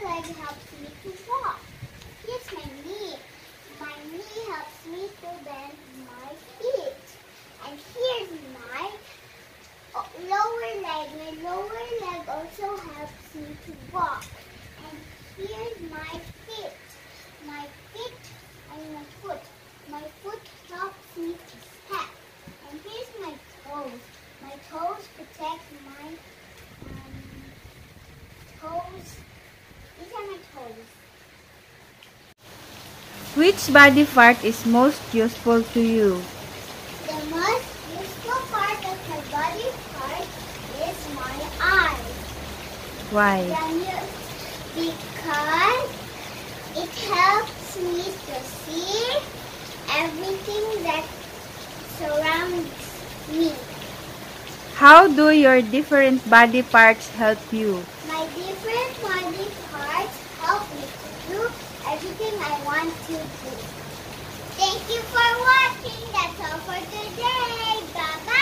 leg helps me to walk. Here's my knee. My knee helps me to bend my feet. And here's my lower leg. My lower leg also helps me to walk. And here's my feet. My feet and my foot. My foot helps me to step. And here's my toes. My toes protect my toes. These are my toes. Which body part is most useful to you? The most useful part of my body part is my eyes. Why? Because it helps me to see everything that surrounds me. How do your different body parts help you? My different body parts help me to do everything I want to do. Thank you for watching. That's all for today. Bye-bye.